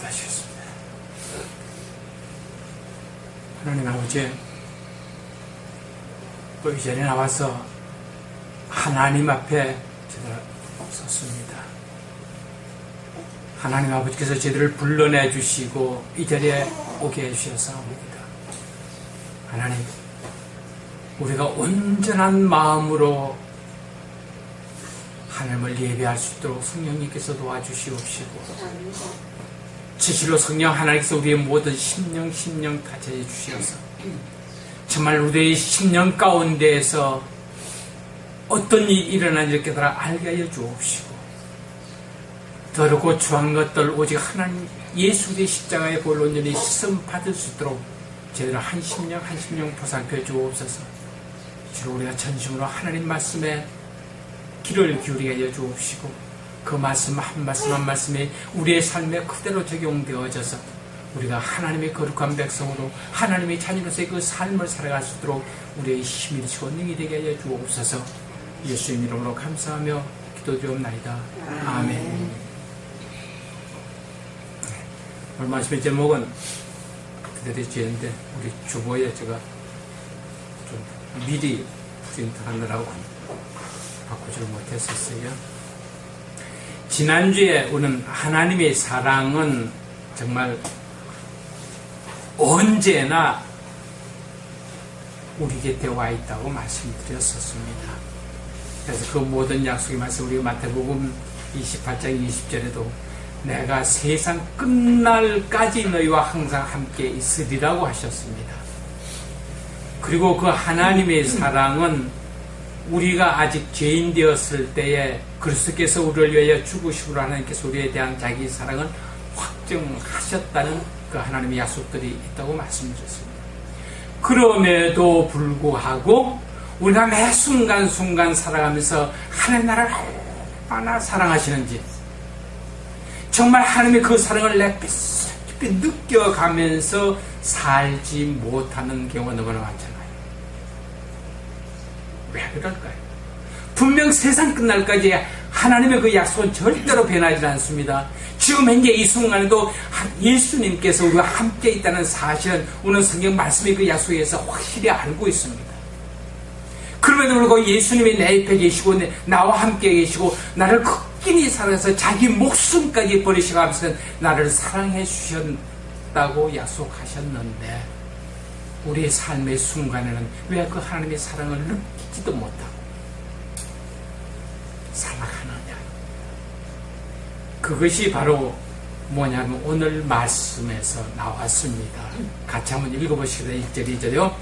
기도하시겠습니다. 하나님 아버지, 또 이 자리에 나와서 하나님 앞에 저희들 섰습니다. 하나님 아버지께서 저희들을 불러내 주시고 이 자리에 오게 해주셨사옵니다. 하나님, 우리가 온전한 마음으로 하나님을 예배할 수 있도록 성령님께서 도와주시옵시고, 진실로 성령 하나님께서 우리의 모든 심령 다 채워주시어서 정말 우리의 심령 가운데에서 어떤 일이 일어나는지 깨달아 알게 하여 주옵시고, 더럽고 추한 것들 오직 하나님 예수의 십자가의 볼로 온전히 씻음 받을 수 있도록 저희들 한 심령 보살펴 주옵소서. 주로 우리가 전심으로 하나님 말씀에 귀를 기울이게 하여 주옵시고, 그 말씀 한 말씀이 우리의 삶에 그대로 적용되어져서 우리가 하나님의 거룩한 백성으로 하나님의 자녀로서의 그 삶을 살아갈 수 있도록 우리의 힘이 되시고 능이 되게 하여 주옵소서. 예수님 이름으로 감사하며 기도드리옵나이다. 아멘. 오늘 말씀의 제목은 그대로 지었는데 우리 주보에 제가 좀 미리 프린트하느라고 바꾸지를 못했었어요. 지난주에 우리는 하나님의 사랑은 정말 언제나 우리 곁에 와 있다고 말씀드렸었습니다. 그래서 그 모든 약속의 말씀, 우리가 마태복음 28장 20절에도 내가 세상 끝날까지 너희와 항상 함께 있으리라고 하셨습니다. 그리고 그 하나님의 사랑은 우리가 아직 죄인 되었을 때에 그리스도께서 우리를 위하여 죽으시고 하나님께서 우리에 대한 자기 사랑을 확증하셨다는 그 하나님의 약속들이 있다고 말씀드렸습니다. 그럼에도 불구하고 우리가 매 순간순간 살아가면서 하나님 나라를 얼마나 사랑하시는지, 정말 하나님의 그 사랑을 내 깊이 느껴가면서 살지 못하는 경우가 너무나 많잖아요. 왜 그럴까요? 분명 세상 끝날까지 하나님의 그 약속은 절대로 변하지 않습니다. 지금 현재 이 순간에도 예수님께서 우리와 함께 있다는 사실은 오늘 성경 말씀의 그 약속에서 확실히 알고 있습니다. 그럼에도 불구하고 예수님이 내 옆에 계시고 나와 함께 계시고 나를 극진히 사랑해서 자기 목숨까지 버리시면서 나를 사랑해 주셨다고 약속하셨는데, 우리의 삶의 순간에는 왜 그 하나님의 사랑을 느끼지도 못하고 살아가느냐. 그것이 바로 뭐냐면 오늘 말씀에서 나왔습니다. 같이 한번 읽어보시겠습니다. 1절 2절요.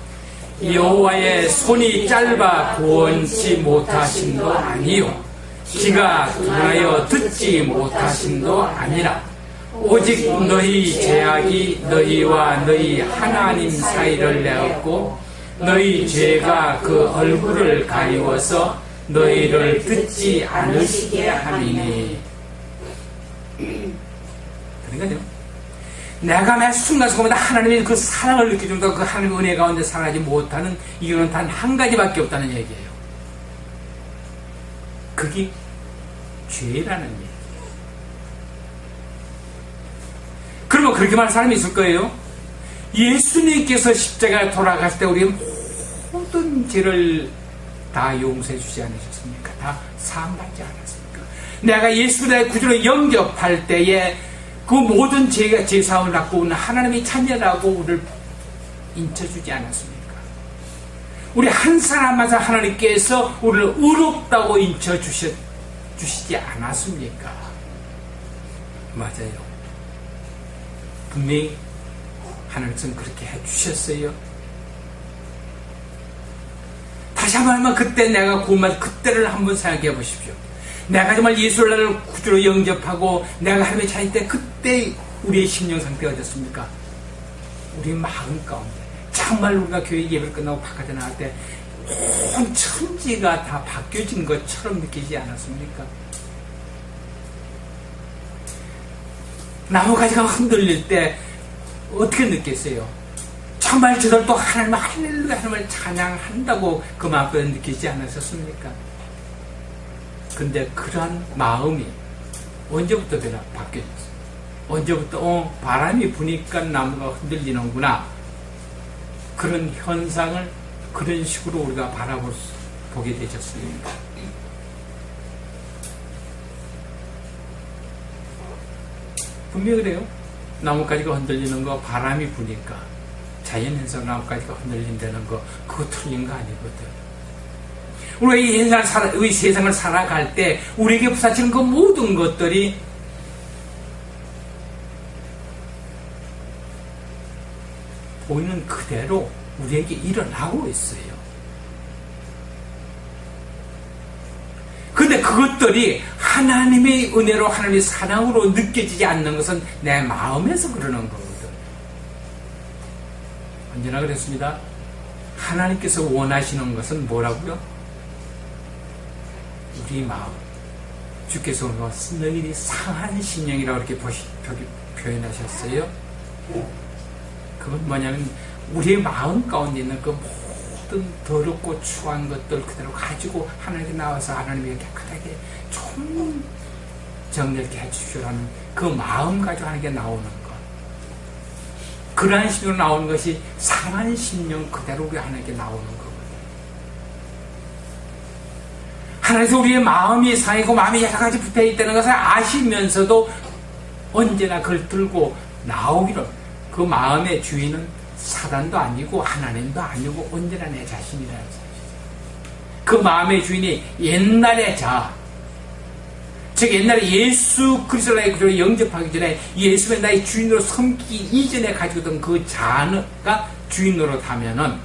여호와의 손이 짧아 구원치 못하심도 아니요 귀가 둔하여 듣지 못하심도 아니라 오직 너희 죄악이 너희와 너희 하나님 사이를 내었고 너희 죄가 그 얼굴을 가리워서 너희를 듣지 않으시게 하리니. 그러니까요, 내가 매 순간순간 하나님의 그 사랑을 느끼면서 그 하나님의 은혜 가운데 살아가지 못하는 이유는 단 한 가지밖에 없다는 얘기예요. 그게 죄라는 얘기예요. 그러면 그렇게 말하는 사람이 있을 거예요. 예수님께서 십자가에 돌아가실 때 우리의 모든 죄를 다 용서해 주지 않으셨습니까? 다 사함받지 않았습니까? 내가 예수의 구주로 영접할 때에 그 모든 죄사함을 갖고 오는 하나님의 자녀라고 우리를 인쳐주지 않았습니까? 우리 한 사람마다 하나님께서 우리를 의롭다고 인쳐주시지 않았습니까? 맞아요. 분명히 하나님께서는 그렇게 해주셨어요. 다시 한번 하면 그때 내가 구원받은 그때를 한번 생각해 보십시오. 내가 정말 예수를 나를 구주로 영접하고 내가 하나님의 자녀 때 그때 우리의 심령 상태가 어떻습니까? 우리 마음 가운데 정말 우리가 교회 예배를 끝나고 바깥에 나갈 때 온 천지가 다 바뀌어진 것처럼 느끼지 않았습니까? 나무가지가 흔들릴 때 어떻게 느꼈어요? 정말 저들도 하나님을 할렐루야 하나님을 찬양한다고 그 마음껏 느끼지 않으셨습니까? 근데 그러한 마음이 언제부터 바뀌었어요? 언제부터 바람이 부니까 나무가 흔들리는구나. 그런 현상을 그런 식으로 우리가 보게 되셨습니다. 분명히 그래요. 나뭇가지가 흔들리는 거 바람이 부니까 자연현상 나뭇가지가 흔들린다는 거 그거 틀린 거 아니거든. 우리가 이 세상을 살아갈 때 우리에게 부딪히는 그 모든 것들이 보이는 그대로 우리에게 일어나고 있어요. 근데 그것들이 하나님의 은혜로 하나님의 사랑으로 느껴지지 않는 것은 내 마음에서 그러는 거거든. 언제나 그랬습니다. 하나님께서 원하시는 것은 뭐라고요? 우리 마음. 주께서 너희들이 상한 심령이라고 이렇게 표현하셨어요. 그건 뭐냐면 우리의 마음 가운데 있는 그 모든 더럽고 추한 것들 그대로 가지고 하나님께 나와서 하나님에게 깨끗하게 좀 정렬케 해주시라는 그 마음 가지고 하나님께 나오는 것. 그러한 심령으로 나오는 것이 상한 심령 그대로 우리 하나님께 나오는 거거든요. 하나님께서 우리의 마음이 상하고 마음이 여러 가지 붙어 있다는 것을 아시면서도 언제나 그걸 들고 나오기를, 그 마음의 주인은 사단도 아니고 하나님도 아니고 언제나 내 자신이라는 사실. 그 마음의 주인이 옛날에 즉 옛날에 예수 그리스도의 그를 영접하기 전에 예수의 나의 주인으로 섬기기 이전에 가지고 있던 그 자가 주인으로 타면은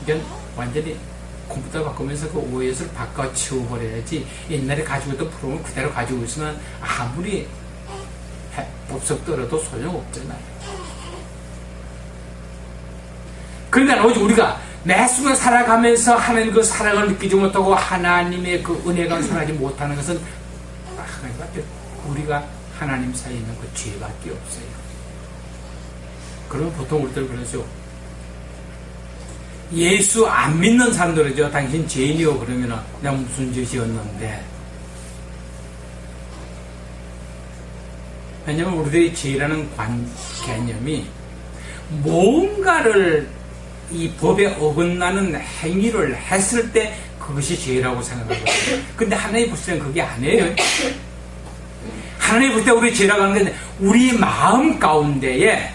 이건 완전히 컴퓨터 바꾸면서 그 OS를 바꿔 치워버려야지, 옛날에 가지고 있던 프로그램을 그대로 가지고 있으면 아무리 법석 떨어도 소용없잖아요. 그러니까 오직 우리가 매 순간 살아가면서 하나님 그 사랑을 느끼지 못하고 하나님의 그 은혜가 살아가지 못하는 것은 하나님 앞에 우리가 하나님 사이에 있는 그 죄밖에 없어요. 그러면 보통 우리들 그러죠. 예수 안 믿는 사람들이죠. 당신 죄인이요. 그러면은 내가 무슨 죄지었는데. 왜냐면 우리들의 죄라는 개념이 뭔가를 이 법에 어긋나는 행위를 했을 때 그것이 죄라고 생각하거든요. 근데 하나님 볼 때는 그게 아니에요. 하나님 볼 때 우리 죄라고 하는 게 우리 마음 가운데에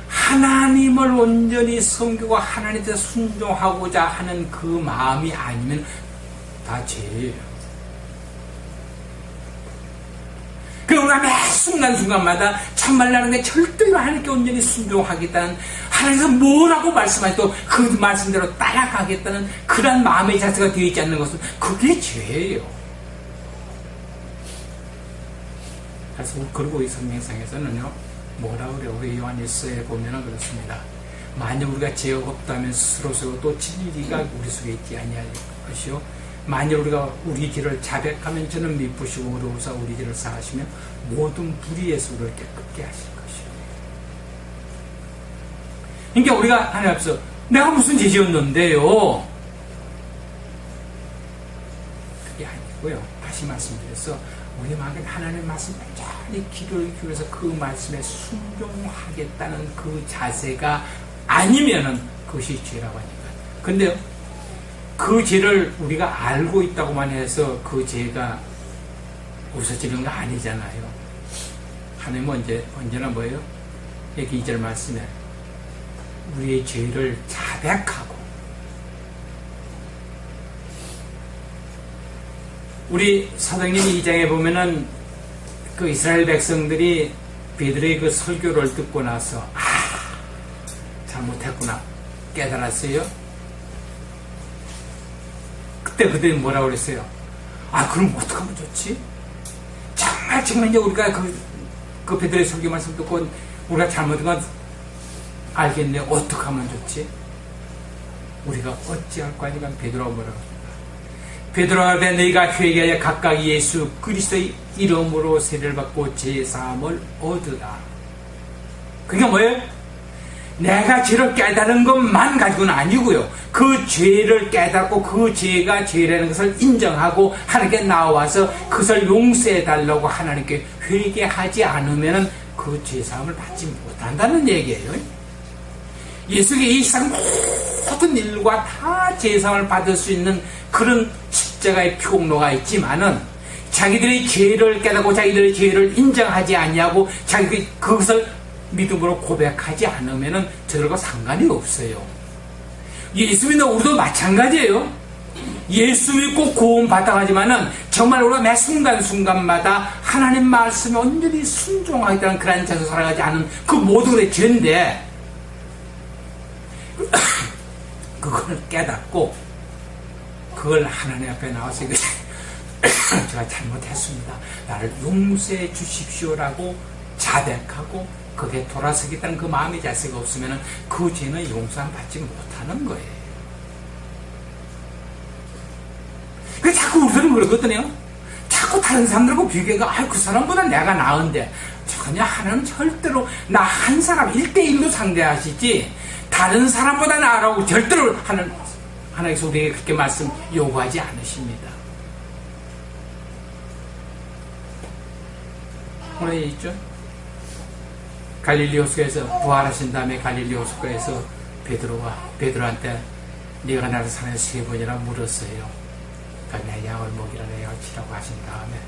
하나님을 온전히 섬기고 하나님께 순종하고자 하는 그 마음이 아니면 다 죄예요. 그럼 우리가 매 순간순간마다 참말 나는 게 절대로 하나님께 온전히 순종하겠다는, 하나님께서 뭐라고 말씀하셔도 그 말씀대로 따라가겠다는 그런 마음의 자세가 되어 있지 않는 것은 그게 죄예요. 그래서 그리고 이 성경상에서는요, 뭐라 그래요? 우리 요한일서에 보면은 그렇습니다. 만약 우리가 죄가 없다면 스스로 세우고 또 진리가 우리 속에 있지 아니할 것이요. 만약 우리가 우리 죄를 자백하면 저는 미쁘시고 의로우사 우리 죄를 사하시며 모든 불의에서 우리를 깨끗게 하실 것이요. 그러니까 우리가 하나님 앞에서 내가 무슨 죄 지었는데요? 그게 아니고요. 다시 말씀드려서 우리 마음에 하나님의 말씀에 완전히 귀를 기울여서 그 말씀에 순종하겠다는 그 자세가 아니면은 그것이 죄라고 하니까. 근데요, 그 죄를 우리가 알고 있다고만 해서 그 죄가 없어지는 거 아니잖아요. 하나님은 언제나 뭐예요? 여기 2절 말씀에 우리의 죄를 자백하고, 우리 사도행전 2장에 보면은 그 이스라엘 백성들이 베드로의 그 설교를 듣고 나서 잘못했구나 깨달았어요. 그때 그들이 뭐라고 그랬어요? 그럼 어떡하면 좋지? 정말 이제 우리가 그 베드로의 설교 말씀 듣고 우리가 잘못한 건 알겠네. 어떡하면 좋지? 우리가 어찌할 거 아니까 베드로가 뭐라고 합니까? 베드로가 너희가 회개하여 각각 예수 그리스도의 이름으로 세례를 받고 제사함을 얻으라. 그러니까 뭐예요? 내가 죄를 깨달은 것만 가지고는 아니고요. 그 죄를 깨닫고 그 죄가 죄라는 것을 인정하고 하나님께 나와서 그것을 용서해 달라고 하나님께 회개하지 않으면 그 죄사함을 받지 못한다는 얘기예요. 예수가 이 세상 모든 일과 다 죄사함을 받을 수 있는 그런 십자가의 평로가 있지만은 자기들의 죄를 깨닫고 자기들의 죄를 인정하지 아니하고 자기들이 그것을 믿음으로 고백하지 않으면 저들과 상관이 없어요. 예수 믿는 우리도 마찬가지예요. 예수 믿고 구원 받아가지만은 정말 우리가 매 순간순간마다 하나님 말씀에 온전히 순종하겠다는 그런 자세로 살아가지 않은 그 모든 게 죄인데 그걸 깨닫고 그걸 하나님 앞에 나와서 제가 잘못했습니다. 나를 용서해 주십시오라고 자백하고 그게 돌아서겠다는 그 마음의 자세가 없으면 그 죄는 용서함 받지 못하는 거예요. 그래서 자꾸 우리들은 그러거든요. 자꾸 다른 사람들하고 비교해가 그 사람보다 내가 나은데 전혀 하나님 절대로 나 한 사람 1대1로 상대하시지 다른 사람보다 나라고 절대로 하나님께서 우리에게 그렇게 말씀 요구하지 않으십니다. 오늘 있죠? 갈릴리 호수에서 부활하신 다음에 갈릴리 호수가에서 베드로한테 네가 나를 사랑해 3번이나 물었어요. 그러니까 내 양을 먹이라 내 양을 치라고 하신 다음에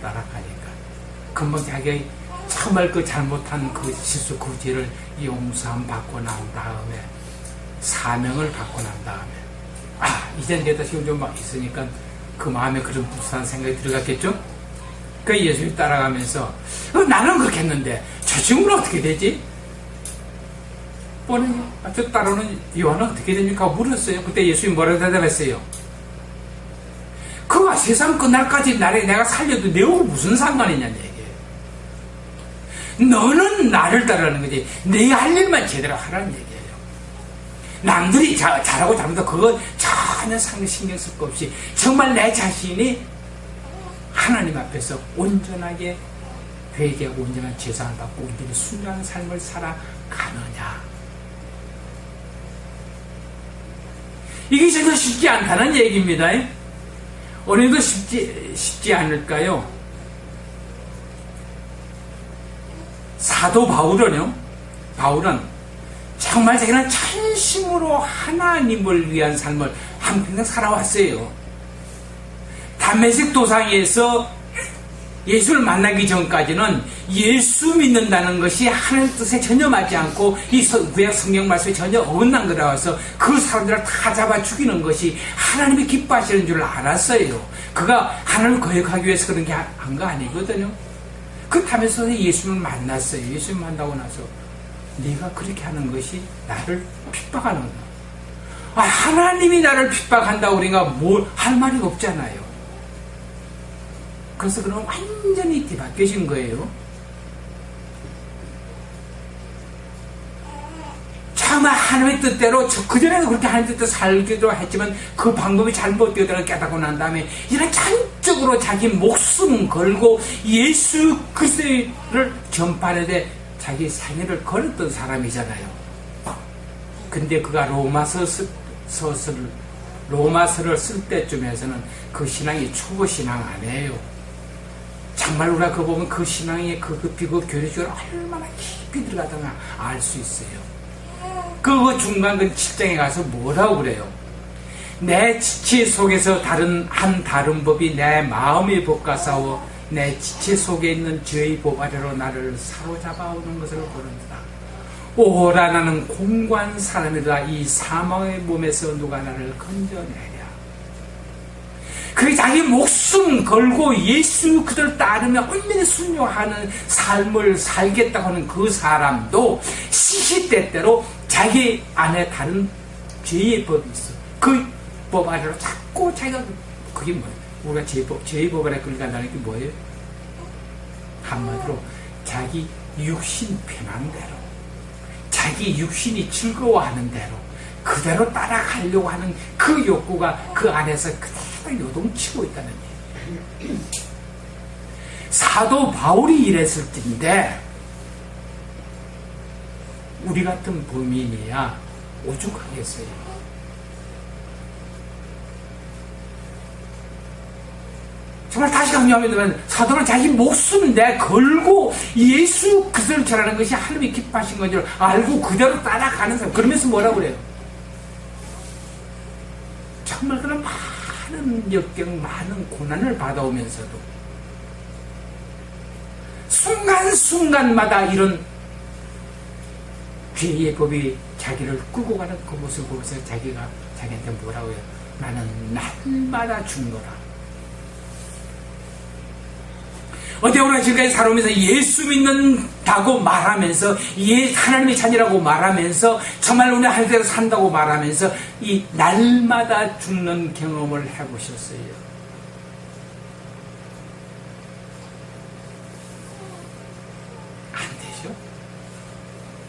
따라가니까 금방 자기가 정말 그 잘못한 그 실수 그 죄를 용서함 받고 난 다음에 사명을 받고 난 다음에 이젠 내가 지금 좀 있으니까 그 마음에 그런 불쌍한 생각이 들어갔겠죠? 그 예수님 따라가면서 나는 그렇게 했는데 저 친구는 어떻게 되지? 뻔히 저 따라오는 요한은 어떻게 됩니까? 물었어요. 그때 예수님이 뭐라고 대답했어요? 그가 세상 끝날까지 내가 살려도 내하고 무슨 상관이냐는 얘기예요. 너는 나를 따르는 거지 네 할 일만 제대로 하라는 얘기예요. 남들이 잘하고 잘못하고 그거 전혀 신경 쓸 거 없이 정말 내 자신이 하나님 앞에서 온전하게 회개하고 온전한 제사를 받고 온전히 순전한 삶을 살아가느냐. 이게 정말 쉽지 않다는 얘기입니다. 오늘도 쉽지 않을까요? 사도 바울은 정말 자기는 전심으로 하나님을 위한 삶을 한평생 살아왔어요. 담메색 도상에서 예수를 만나기 전까지는 예수 믿는다는 것이 하나님 뜻에 전혀 맞지 않고 이 구약 성경 말씀에 전혀 어긋난 거라서 그 사람들을 다 잡아 죽이는 것이 하나님이 기뻐하시는 줄 알았어요. 그가 하나님을 거역하기 위해서 그런 게 한 거 아니거든요. 그렇다면서 예수님을 만났어요. 예수님 만나고 나서 네가 그렇게 하는 것이 나를 핍박하는 거야. 하나님이 나를 핍박한다고 그러니까 뭘 할 말이 없잖아요. 그래서 그럼 완전히 뒤바뀌신 거예요. 정말 하나님의 뜻대로 그전에도 그렇게 하나님의 뜻대로 살기도 했지만 그 방법이 잘못되었다는 걸 깨닫고 난 다음에 이런 전적으로 자기 목숨 걸고 예수 그리스도를 전파하는데 자기 생애를 걸었던 사람이잖아요. 근데 그가 로마서를 쓸 때쯤에서는 그 신앙이 초보 신앙 아니에요. 정말 우리가 그거 보면 그 신앙의 그 깊이 그 교리적으로 얼마나 깊이 들어가다가 알 수 있어요. 그 중간 그 7장에 가서 뭐라고 그래요? 내 지체 속에서 다른 법이 내 마음의 법과 싸워 내 지체 속에 있는 죄의 법 아래로 나를 사로잡아오는 것을 보는다. 오라 나는 공고한 사람이다. 이 사망의 몸에서 누가 나를 건져내랴. 그 자기 목숨 걸고 예수 그들 따르며 온전히 순종하는 삶을 살겠다고 하는 그 사람도 시시때때로 자기 안에 다른 죄의 법이 있어. 그 법 아래로 자꾸 자기가 그게 뭐예요? 우리가 죄의 법 아래 끌려간다는 게 뭐예요? 한마디로 자기 육신 편한 대로 자기 육신이 즐거워하는 대로 그대로 따라가려고 하는 그 욕구가 그 안에서 그대로 요동치고 있다는 얘기예요. 사도 바울이 이랬을 텐데 우리 같은 범인이야 오죽하겠어요. 정말 다시 강조하면 사도는 자기 목숨 내 걸고 예수 그리스도를 전하는 것이 하나님이 기뻐하신 건 줄 알고 그대로 따라가는 사람. 그러면서 뭐라고 그래요? 정말 그런 많은 역경, 많은 고난을 받아오면서도 순간순간마다 이런 죄의 법이 자기를 끌고 가는 그 모습을 보면서 자기가 자기한테 뭐라고 해요? 나는 날마다 죽노라. 어때 우리가 지금까지 살아오면서 예수 믿는다고 말하면서 하나님의 자녀라고 말하면서 정말 우리 하늘대로 산다고 말하면서 이 날마다 죽는 경험을 해보셨어요? 안 되죠?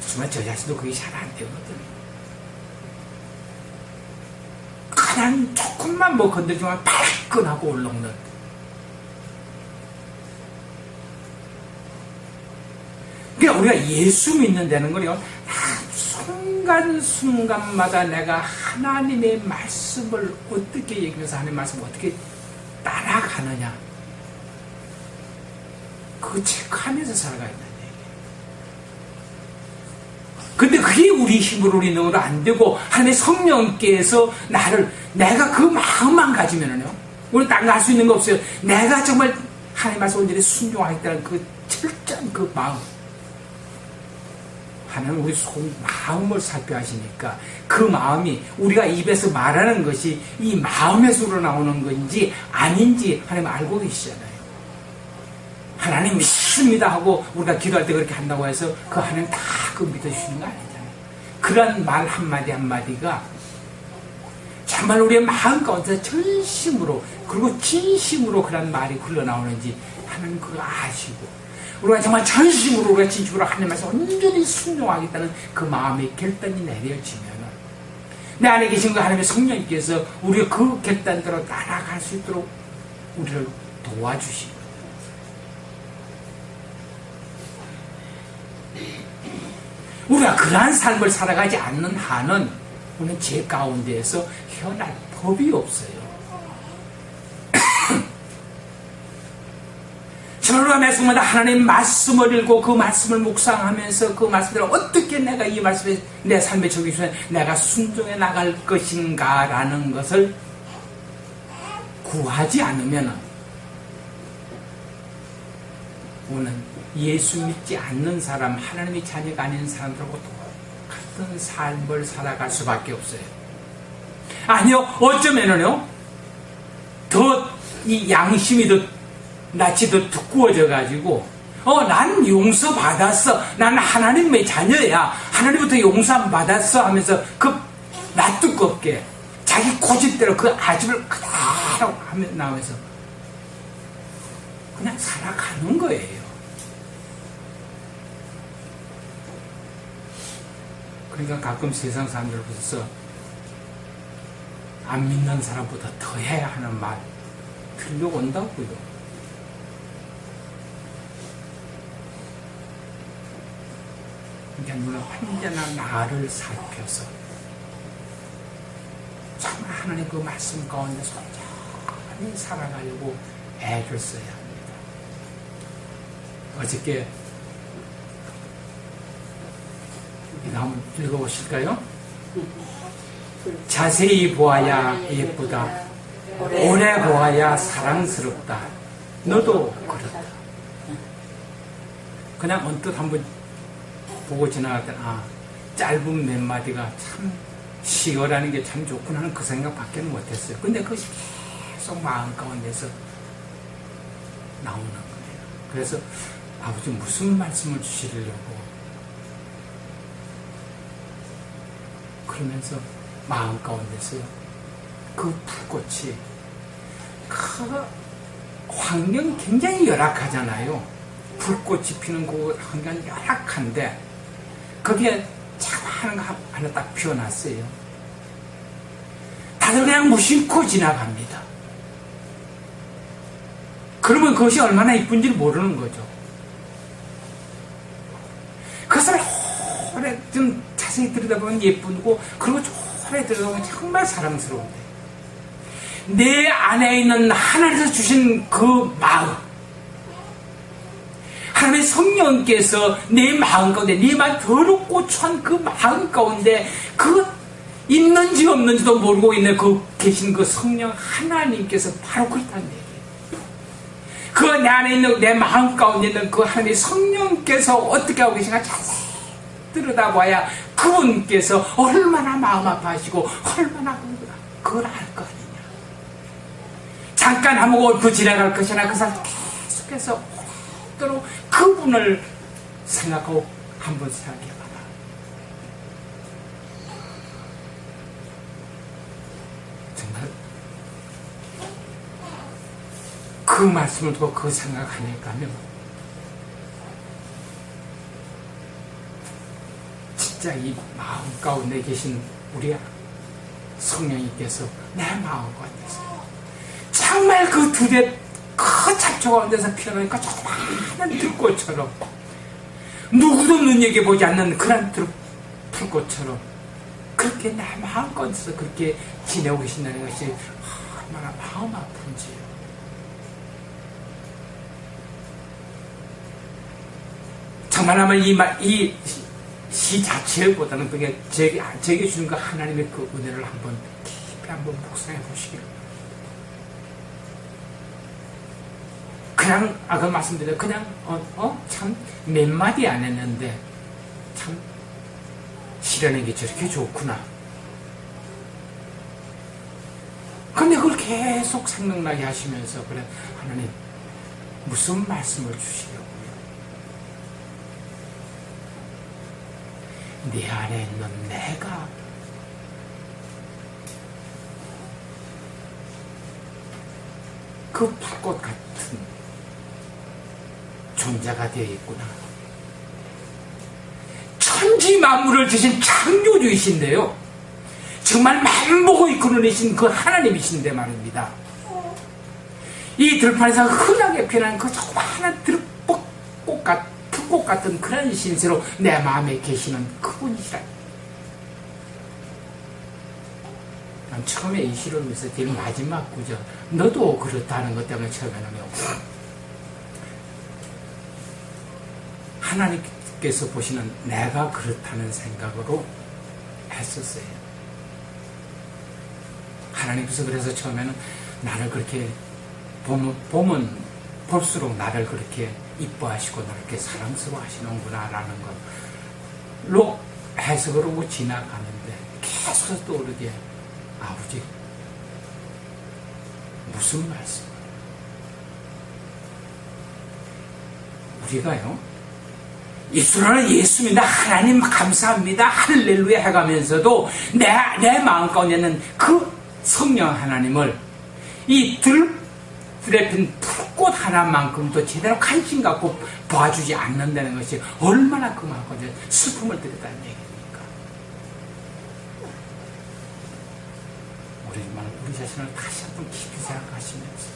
정말 저 자신도 그게 잘 안 되거든요. 그냥 조금만 뭐 건드리지만 발끈하고 올라오는. 그러니까 우리가 예수 믿는다는 건요, 순간순간마다 내가 하나님의 말씀을 어떻게 얘기해서 하나님의 말씀을 어떻게 따라가느냐, 그거 체크하면서 살아가야 된다는 얘기예요. 근데 그게 우리 힘으로 우리 능으로 안 되고 하나님의 성령께서 내가 그 마음만 가지면은요, 우리는 딴 거 할 수 있는 거 없어요. 내가 정말 하나님의 말씀 온전히 순종하겠다는 그 철저한 그 마음, 하나님 우리 마음을 살펴하시니까 그 마음이 우리가 입에서 말하는 것이 이 마음에서 우러나오는 건지 아닌지 하나님 알고 계시잖아요. 하나님 믿습니다 하고 우리가 기도할 때 그렇게 한다고 해서 그 하나님 다 그 믿어주시는 거 아니잖아요. 그런 말 한마디 한마디가 정말 우리의 마음 가운데 전심으로 그리고 진심으로 그런 말이 흘러나오는지 하나님 그거 아시고, 우리가 정말 전심으로 우리가 진심으로 하나님 말씀 온전히 순종하겠다는 그 마음의 결단이 내려지면 내 안에 계신 그 하나님의 성령님께서 우리가 그 결단대로 따라갈 수 있도록 우리를 도와주시고, 우리가 그러한 삶을 살아가지 않는 한은 우리는 죄 가운데에서 헤어날 법이 없어요. 우리가 매순간마다 하나님 말씀을 읽고 그 말씀을 묵상하면서 그 말씀대로 어떻게 내가 이 말씀에 내 삶에 적용해서 내가 순종해 나갈 것인가 라는 것을 구하지 않으면 우리는 예수 믿지 않는 사람, 하나님의 자녀가 아닌 사람들하고 똑같은 삶을 살아갈 수밖에 없어요. 아니요, 어쩌면은요 더 이 양심이 더 낯이 더 두꺼워져가지고 난 용서받았어, 난 하나님의 자녀야, 하나님부터 용서 받았어 하면서 그 낯두껍게 자기 고집대로 그 아집을 그대로 나오면서 그냥 살아가는 거예요. 그러니까 가끔 세상 사람들 보셔서 안 믿는 사람보다 더 해야 하는 말 들려온다고요. 그러니까 누나 언제나 나를 살펴서 정말 하나님 그 말씀 가운데서 온전히 살아가려고 애를 써야 합니다. 어저께 이거 한번 읽어보실까요? 자세히 보아야 예쁘다, 오래 보아야 사랑스럽다, 너도 그렇다. 그냥 언뜻 한번 보고 지나갈 때 짧은 몇 마디가 참 시어라는 게 참 좋구나 하는 그 생각밖에 못했어요. 근데 그것이 계속 마음 가운데서 나오는 거예요. 그래서 아버지 무슨 말씀을 주시려고, 그러면서 마음 가운데서요 그 불꽃이, 그 환경이 굉장히 열악하잖아요. 불꽃이 피는 그 환경이 열악한데 거기에 차가운 거 하나 딱 피워놨어요. 다들 그냥 무심코 지나갑니다. 그러면 그것이 얼마나 이쁜지 모르는 거죠. 그것을 오래 좀 자세히 들여다보면 예쁘고, 그리고 오래 들여다보면 정말 사랑스러운데, 내 안에 있는 하나님께서 주신 그 마음, 하나님의 성령께서 내 마음 가운데, 네 마음 더럽고 추한 그 마음 가운데, 그 있는지 없는지도 모르고 있는 그 계신 그 성령 하나님께서 바로 그렇다는 얘기예요. 그 내 안에 있는 내 마음 가운데 있는 그 하나님의 성령께서 어떻게 하고 계신가 자세히 들여다봐야 그분께서 얼마나 마음 아파하시고 얼마나 그걸 알 거 아니냐. 잠깐 한번 옳고 지나갈 것이나 그 사람 계속해서 오도록 그분을 생각하고 한번 생각해봐라. 정말 그 말씀을 듣고 그 생각하니까 진짜 이 마음 가운데 계신 우리 성령님께서 내 마음 가운데서 정말 그 두대 그 잡초 가운데서 피어나니까 조그마한 들꽃처럼, 누구도 눈여겨보지 않는 그런 들꽃처럼 그렇게 내 마음 가운데서 그렇게 지내고 계신다는 것이 얼마나 마음 아픈지요. 정말 아마 이 시 자체보다는 그게 제게 주는 그 하나님의 그 은혜를 한번 깊이 한번 묵상해 보시길. 그냥 아까 말씀드린 그냥 참 몇 마디 안 했는데 참 시라는 게 저렇게 좋구나. 근데 그걸 계속 생각나게 하시면서 그래, 하나님 무슨 말씀을 주시려고요? 내 안에 있는 내가 그 불꽃 같은 존재가 되어 있구나. 천지 만물을 지신 창조주이신데요, 정말 만복을 이끌어내신 그 하나님이신데 말입니다. 이 들판에서 흔하게 피어나는 그 조그마한 풀꽃 같은 그런 신세로 내 마음에 계시는 그분이시라. 난 처음에 이 시를 위해서 제일 마지막 구절, 너도 그렇다는 것 때문에 처음에는 하나님께서 보시는 내가 그렇다는 생각으로 했었어요. 하나님께서 그래서 처음에는 나를 그렇게 보면 볼수록 나를 그렇게 이뻐하시고 나를 그렇게 사랑스러워 하시는구나 라는 걸로 해석을 하고 지나가는데, 계속 떠오르게 아버지 무슨 말씀? 우리가요 입술로는 예수 믿는다, 하나님 감사합니다, 할렐루야 해가면서도 내 마음 가운데는 그 성령 하나님을 이 들에 핀 풀꽃 하나만큼도 제대로 관심 갖고 봐주지 않는다는 것이 얼마나 그 마음 가운데 슬픔을 드렸다는 얘기입니까? 우리 자신을 다시 한번 깊이 생각하시면서,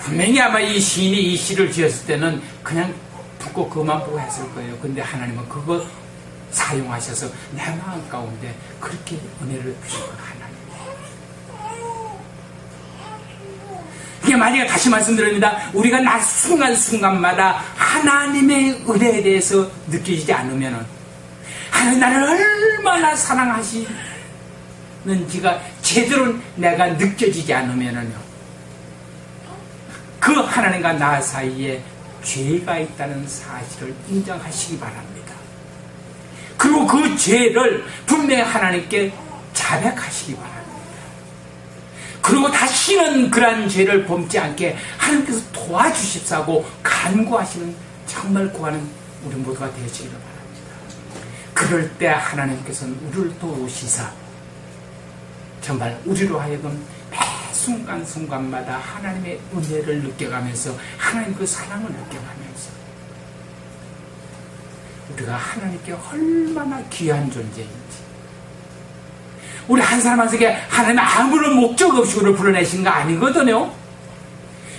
분명히 아마 이 시인이 이 시를 지었을 때는 그냥 붓고 그만 보고 했을 거예요. 근데 하나님은 그거 사용하셔서 내 마음 가운데 그렇게 은혜를 주신 하나님. 이게 만약에 다시 말씀드립니다. 우리가 날 순간순간마다 하나님의 은혜에 대해서 느끼지 않으면은, 하나님 나를 얼마나 사랑하시는지가 제대로 내가 느껴지지 않으면은요, 그 하나님과 나 사이에 죄가 있다는 사실을 인정하시기 바랍니다. 그리고 그 죄를 분명히 하나님께 자백하시기 바랍니다. 그리고 다시는 그러한 죄를 범지 않게 하나님께서 도와주십사고 간구하시는, 정말 구하는 우리 모두가 되어지기를 바랍니다. 그럴 때 하나님께서는 우리를 도우시사 정말 우리로 하여금 순간순간마다 하나님의 은혜를 느껴가면서, 하나님 그 사랑을 느껴가면서, 우리가 하나님께 얼마나 귀한 존재인지, 우리 한 사람 한 사람에게 하나님 아무런 목적 없이 우리를 불러내신 거 아니거든요.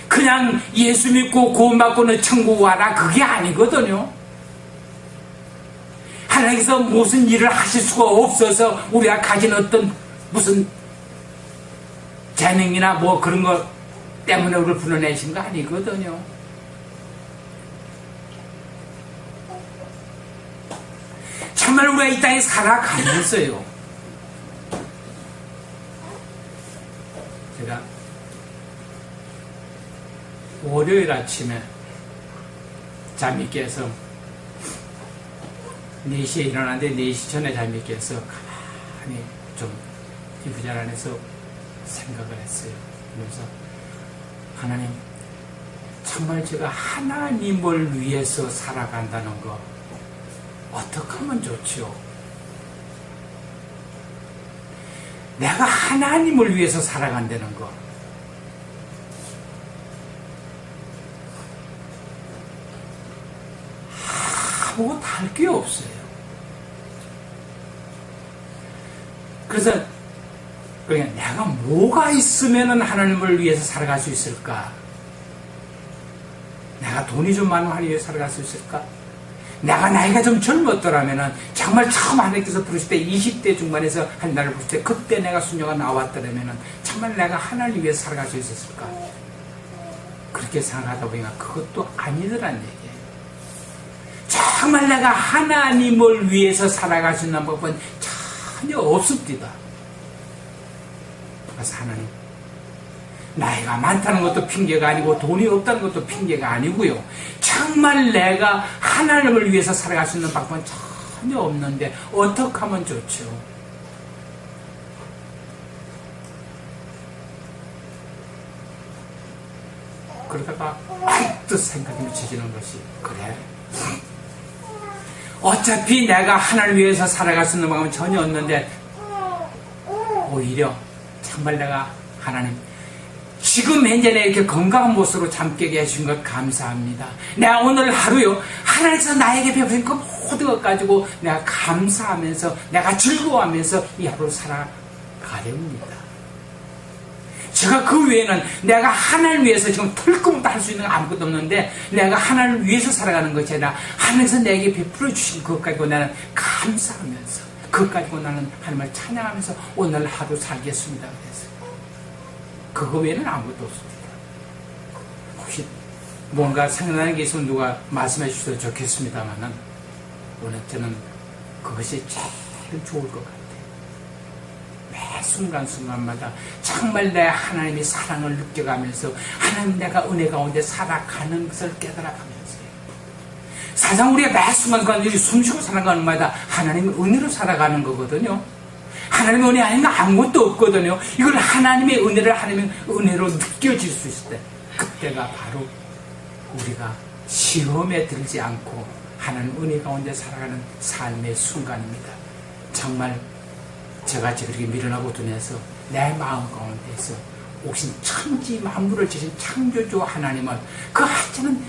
그냥 예수 믿고 구원받고는 천국 와라, 그게 아니거든요. 하나님께서 무슨 일을 하실 수가 없어서 우리가 가진 어떤 무슨 재능이나 뭐 그런 것 때문에 우리를 불러내신 거 아니거든요. 정말 우리가 이 땅에 살아가면서요. 제가 월요일 아침에 잠이 깨서 4시에 일어났는데 4시 전에 잠이 깨서 가만히 좀 이 부자 안에서 생각을 했어요. 그래서 하나님, 정말 제가 하나님을 위해서 살아간다는 거 어떻게 하면 좋죠? 내가 하나님을 위해서 살아간다는 거 아무것도 할 게 없어요. 그래서 그러니까 내가 뭐가 있으면 하나님을 위해서 살아갈 수 있을까? 내가 돈이 좀 많으면 하나님 위해서 살아갈 수 있을까? 내가 나이가 좀 젊었더라면 정말 처음 하나님께서 부르실 때 20대 중반에서 한 나를 부르실 때 그때 내가 수녀가 나왔더라면 정말 내가 하나님 위해서 살아갈 수 있었을까? 그렇게 생각하다 보니까 그것도 아니더란 얘기예요. 정말 내가 하나님을 위해서 살아갈 수 있는 법은 전혀 없습니다. 그래서 하나님, 나이가 많다는 것도 핑계가 아니고 돈이 없다는 것도 핑계가 아니고요. 정말 내가 하나님을 위해서 살아갈 수 있는 방법은 전혀 없는데 어떻게 하면 좋죠? 그러다가 문득 생각이 미쳐지는 것이, 그래, 어차피 내가 하나님을 위해서 살아갈 수 있는 방법은 전혀 없는데 오히려 정말 내가 하나님, 지금 현재 내 이렇게 건강한 모습으로 잠 깨게 해주신 것 감사합니다. 내가 오늘 하루요, 하나님께서 나에게 베푸신 그 모든 것 가지고 내가 감사하면서 내가 즐거워하면서 이 하루를 살아가렵니다. 제가 그 외에는 내가 하나님을 위해서 지금 털끔부터 할 수 있는 건 아무것도 없는데 내가 하나님을 위해서 살아가는 것이 아니라 하나님께서 내게 베풀어 주신 그것 가지고 나는 감사하면서 그것 가지고 나는 하나님을 찬양하면서 오늘 하루 살겠습니다. 그래서 그거 외에는 아무것도 없습니다. 혹시 뭔가 생각나는 게 있으면 누가 말씀해 주셔도 좋겠습니다만은 오늘 저는 그것이 제일 좋을 것 같아요. 매 순간순간마다 정말 내 하나님의 사랑을 느껴가면서 하나님 내가 은혜 가운데 살아가는 것을 깨달아가면서요. 사실 우리가 매 순간순간 숨쉬고 살아가는 마다 하나님의 은혜로 살아가는 거거든요. 하나님의 은혜 아니면 아무것도 없거든요. 이걸 하나님의 은혜로 느껴질 수 있을 때 그때가 바로 우리가 시험에 들지 않고 하나님 은혜 가운데 살아가는 삶의 순간입니다. 정말 저같이 그렇게 미련하고 둔해서 내 마음 가운데서 오신 천지 만물을 지신 창조주 하나님을 그 하찮은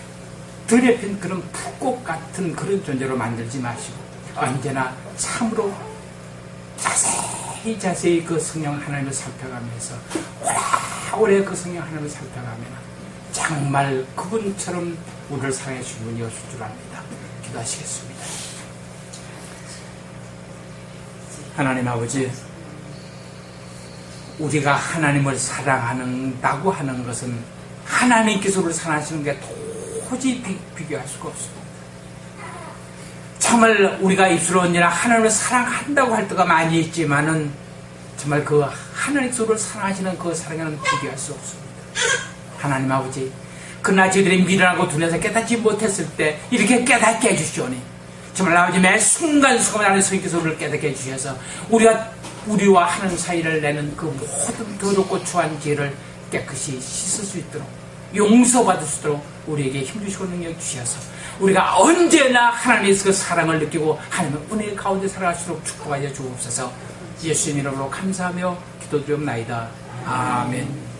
들에 핀 그런 풋꽃 같은 그런 존재로 만들지 마시고 언제나 참으로 자세히 그 성령 하나님을 살펴가면서 오래 그 성령 하나님을 살펴가면 정말 그분처럼 우리를 사랑해 주신 분이 오실 줄 압니다. 기도하시겠습니다. 하나님 아버지, 우리가 하나님을 사랑한다고 하는 것은 하나님께서 우리를 사랑하시는 게 도저히 비교할 수가 없습니다. 정말 우리가 입술로 언제나 하나님을 사랑한다고 할 때가 많이 있지만은 정말 그 하나님께서 우리를 사랑하시는 그 사랑에는 비교할 수 없습니다. 하나님 아버지, 그러나 저희들이 미련하고 둔해서 깨닫지 못했을 때 이렇게 깨닫게 해주시오니 정말 아버지 매 순간순간 하나님 성령께서 우리를 깨닫게 해주셔서 우리와 하나님 사이를 내는 그 모든 더럽고 추한 죄를 깨끗이 씻을 수 있도록 용서받을 수 있도록 우리에게 힘주시고 능력 주셔서 우리가 언제나 하나님의 그 사랑을 느끼고 하나님의 은혜 가운데 살아갈 수 있도록 축복하여 주옵소서. 예수님 이름으로 감사하며 기도드리옵나이다. 아멘.